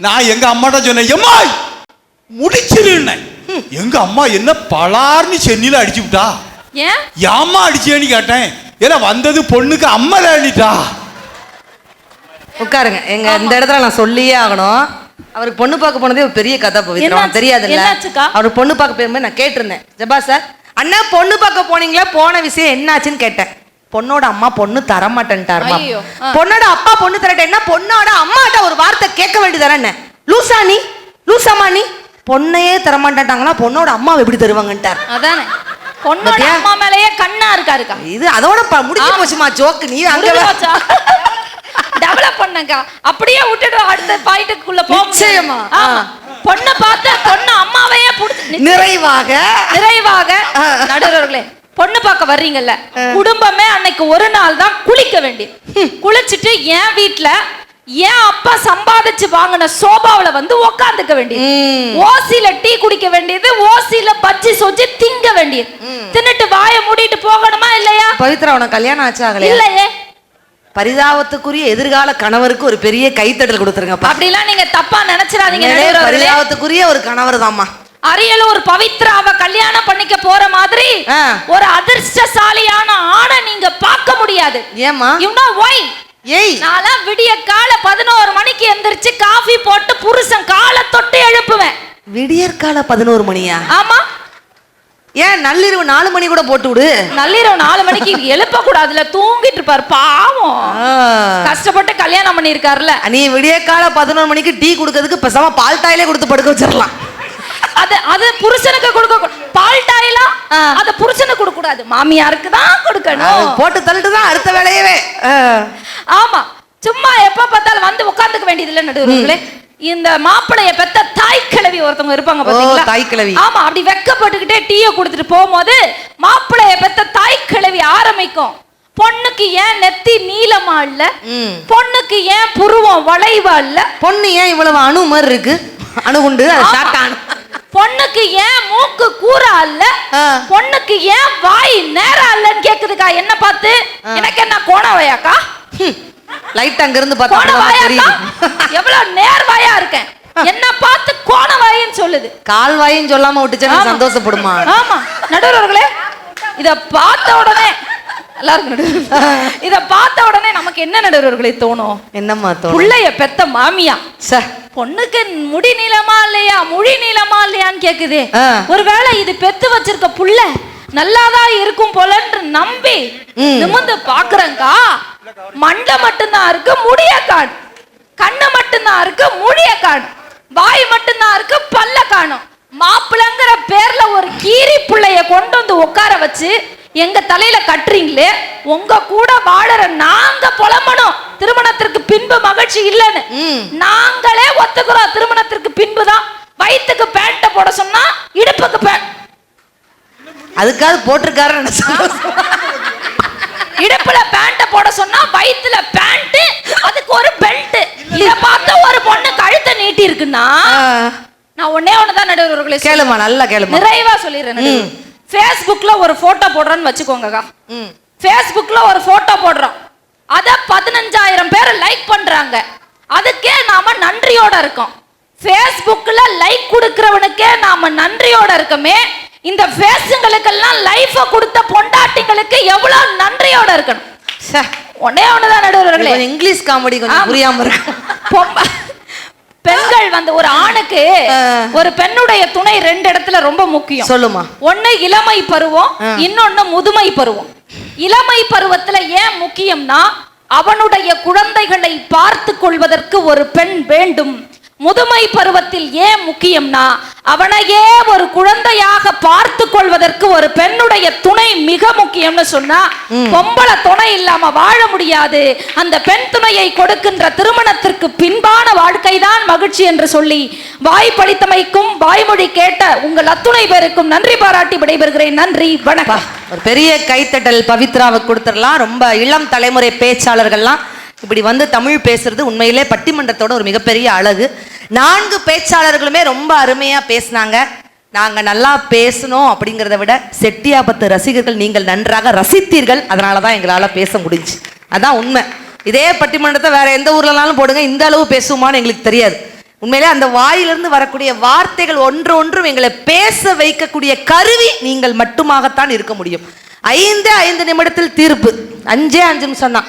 நான் எங்க அம்மாட்ட சொன்னேன், எம்மா முடிச்சிருந்தேன். எங்க அம்மா என்ன பலார்னு சென்னில அடிச்சு விட்டா. ஏம்மா அடிச்சேன்னு கேட்டேன். ஏன்னா வந்தது பொண்ணுக்கு அம்மா தானிட்டா. உட்காருங்க. எங்க இந்த இடத்துல நான் சொல்லியே ஆகணும். அவருக்கு பொண்ணு பார்க்க போனதே ஒரு பெரிய கதை பவித்ரம், தெரியாதுல்ல? அவர் பொண்ணு பார்க்க போயிருந்தேன். நான் கேட்டிருந்தேன், ஜபா சார் அண்ணா பொண்ணு பார்க்க போனீங்களா, போன விஷயம் என்னாச்சுன்னு கேட்டேன். பொண்ணோட அம்மா பொண்ணு தரமாட்டேன்ட்டாருமா. பொண்ணோட அப்பா பொண்ணு தரட்டேன்னா பொண்ணோட அம்மாட்ட ஒரு வார்த்தை கேட்க வேண்டியதானே? லூசா நீ, லூசாமா நீ, பொண்ணையே தரமாட்டாங்களா, பொண்ணோட அம்மாவை எப்படி தருவாங்கன்ட்டார். அதானே பொண்ணோட அம்மா மேலயே கண்ணா இருக்காருக்கா. இது அதோட முடிஞ்சு போச்சுமா ஜோக்கு. நீ அங்க டெவலப் பண்ணுங்க, அப்படியே விட்டுட்டு அடுத்த பாயிண்ட்க்குள்ள போக நிச்சயமா. பொண்ணு பார்த்து பொண்ணு அம்மாவையே நிறைவாக நடுவர்களே பொண்ணு பார்க்க வர்றீங்கல்ல, குடும்பமே அன்னைக்கு ஒரு நாள் தான் குளிக்க வேண்டியது. குளிச்சுட்டு என் வீட்டுல என் அப்பா சம்பாதிச்சு வாங்கின சோபாவில வந்து உட்காந்துக்க வேண்டியது, ஓசில டீ குடிக்க வேண்டியது, ஓசில பஜ்ஜி சொச்சு திங்க வேண்டியது, தின்னுட்டு வாயை மூடிட்டு போகணுமா இல்லையா? பவித்ரா உனக்கு கல்யாணம் ஆச்சாகலையா? இல்லையே. பரிதாபத்துக்குரிய எதிர்கால கணவருக்கு ஒரு பெரிய கைத்தட்டல் கொடுத்துருங்க. அப்படிலாம் நீங்க தப்பா நினைச்சிடாதீங்க. பரிதாபத்துக்குரிய ஒரு கணவர் தான்மா. அரியலூர் பவித்ராவை கல்யாணம் பண்ணிக்க போற மாதிரி ஒரு அதிர்ஷ்டசாலியான ஆணை நீங்க பார்க்க முடியாது. ஏமா? You know why? ஏய், நான்லாம் விடிய கால 11 மணிக்கு எந்திரிச்சு காஃபி போட்டு புருஷன் காலை தொட்டு எழுப்புவேன். விடியற்கால 11 மணியா? ஆமா. ஏன் நள்ளிரவு 4 மணி கூட போட்டு விடு. நள்ளிரவு 4 மணிக்கு எழுப்ப கூடாதுல, தூங்கிட்டு இருப்பாரு பாவம். கஷ்டப்பட்டு கல்யாணம் பண்ணி இருக்காருல்ல. நீ விடியற்கால 11 மணிக்கு டீ குடுக்கிறதுக்கு பேசாம பால் டாயிலே கொடுத்து படுக்க வச்சிடலாம். அது புருஷனுக்கு கொடுக்க, பால் டாயிலா அது புருஷனுக்கு கொடுக்க கூடாது, மாமியாருக்கு தான் கொடுக்கணும். போட்டு தள்ளிட்டு தான் அடுத்த வேலையவே. ஆமா, சும்மா எப்ப பார்த்தாலும் வந்து உட்கார்ந்துக்க வேண்டியது இல்ல நடுவர்களே. இந்த மாப்பிளைய பெத்த தாய் கிழவி ஒருத்தவங்க இருப்பாங்க பாத்தீங்களா? தாய் கிழவி. ஆமா, அப்படி வெக்கப்பட்டுக்கிட்டே டீயை கொடுத்துட்டு போகும்போது மாப்பிளைய பெத்த தாய் கிழவி ஆரம்பிக்கும், பொண்ணுக்கு ஏன் நெத்தி நீளமா இல்ல, பொண்ணுக்கு ஏன் புருவம் வளைவா இல்ல, பொண்ணு ஏன் இவ்வளவு அணு மாதிரி இருக்கு, அணுகுண்டு பொண்ணுக்கு ஏன் மூக்கு கூரா இல்ல, பொண்ணுக்கு ஏன் வாய் நேரா இல்லன்னு கேக்குதுக்கா. என்ன பார்த்து எனக்கு என்ன கோணவாயாக்கா? லைட் அங்க இருந்து பார்த்தா எவ்வளவு நேர்வாயா இருக்கேன், என்ன பார்த்து கோணவாயின்னு சொல்லுது. கால்வாயின்னு சொல்லாம விட்டுச்சா சந்தோஷப்படுமா? ஆமா நடுவர்களே, இத பார்த்த உடனே இத பார்த்த உடனே நமக்கு என்ன நடுவர்களே தோணும்? என்னம்மா தோணும்? புள்ளைய பெத்த மாமியா பொண்ணுக்கு முடி நீளமா இல்லையா, மொழி நீளமா இல்லையான்னு கேக்குது. ஒருவேளை இது பெத்து வச்சிருக்க புள்ள நல்லாதான் இருக்கும் போலன்னு நம்பி நிமிந்து பாக்குறங்கா, மண்டை மட்டும்தான் இருக்கு, முடிய காண், கண்ணு மட்டும்தான் இருக்கு, முடிய காண், வாய் மட்டும்தான் இருக்கு, பல்ல காணும். மாப்பிள்ளைங்கிற பேர்ல ஒரு கீரி புள்ளைய கொண்டு வந்து உட்கார வச்சு எங்க தலையில கட்டுறீங்களே, உங்க கூட வாழற நாங்க புலம்பணும் திருமணத்திற்கு பின்பு மகிழ்ச்சி இல்லைன்னு. நாங்களே ஒத்துக்கிறோம், திருமணத்திற்கு பின்புதான் வயிற்றுக்கு பேண்ட போட சொன்னா இடுப்புக்கு பேண்ட், அதுக்காக போட்டிருக்காரு. இடுப்புல பேண்ட போட சொன்னா வயிற்றுல பேண்ட், அதுக்கு ஒரு பெல்ட். இத பார்த்த ஒரு பொண்ணு கழுத்தை நீட்டி இருக்குன்னா நான் ஒன்னே ஒண்ணுதான் நடுவர்களே கேளுமா, நல்லா கேளுமா, நிறைவா சொல்லிடுறேன். Facebookல ஒரு போட்டோ போடுறோன்னு வச்சுக்கோங்க. Facebookல ஒரு போட்டோ போடுறோம், அத 15,000 பேர் லைக் பண்றாங்க. அதுக்கே நாம நன்றியோட இருக்கோம். Facebookல லைக் கொடுக்கிறவனுக்கே நாம நன்றியோட இருக்கமே, இந்த ஃபேஸ்ங்களுக்கெல்லாம் லைஃப கொடுத்த பொண்டாட்டிங்களுக்கு எவ்வளவு நன்றியோட இருக்கணும். ஒன்னே ஒண்ணுதான் நடுவர்களே, இங்கிலீஷ் காமெடி கொஞ்சம் புரியாம இருக்கு. பெண்கள் வந்து ஒரு ஆணுக்கு ஒரு பெண்ணுடைய துணை 2 இடத்துல ரொம்ப முக்கியம். சொல்லுமா. ஒண்ணு இளமை பருவம், இன்னொன்னு முதுமை பருவம். இளமை பருவத்துல ஏன் முக்கியம்னா அவனுடைய குழந்தைகளை பார்த்து கொள்வதற்கு ஒரு பெண் வேண்டும். முதுமை பருவத்தில் ஏன் முக்கியம்னா அவனையே ஒரு குழந்தையாக பார்த்து கொள்வதற்கு ஒரு பெண்ணுடைய துணை மிக முக்கியம்னு சொன்னா பொம்பளை துணை இல்லாம வாழ முடியாது. அந்த பெண் துணையை கொடுக்கின்ற திருமணத்திற்கு பின்பான வாழ்க்கை தான் மகிழ்ச்சி என்று சொல்லி வாய்ப்பளித்தமைக்கும் வாய்மொழி கேட்ட உங்கள் அத்துணை பேருக்கும் நன்றி பாராட்டி விடைபெறுகிறேன். நன்றி, வணக்கம். ஒரு பெரிய கைத்தட்டல் பவித்ராவுக்கு கொடுத்துடலாம். ரொம்ப இளம் தலைமுறை பேச்சாளர்கள்லாம் இப்படி வந்து தமிழ் பேசுறது உண்மையிலே பட்டிமன்றத்தோட ஒரு மிகப்பெரிய அழகு. 4 பேச்சாளர்களுமே ரொம்ப அருமையா பேசினாங்க. நாங்க நல்லா பேசணும் அப்படிங்கிறத விட செட்டியாபத்து ரசிகர்கள் நீங்கள் நன்றாக ரசித்தீர்கள், அதனாலதான் எங்களால பேச முடிஞ்சு. அதான் உண்மை. இதே பட்டிமன்றத்தை வேற எந்த ஊர்லனாலும் போடுங்க, இந்த அளவு பேசுவோமான்னு எங்களுக்கு தெரியாது. உண்மையிலே அந்த வாயிலிருந்து வரக்கூடிய வார்த்தைகள் ஒன்றும் எங்களை பேச வைக்கக்கூடிய கருவி நீங்கள் மட்டுமாகத்தான் இருக்க முடியும். 5 நிமிடத்தில் தீர்ப்பு, 5 நிமிஷம் தான்.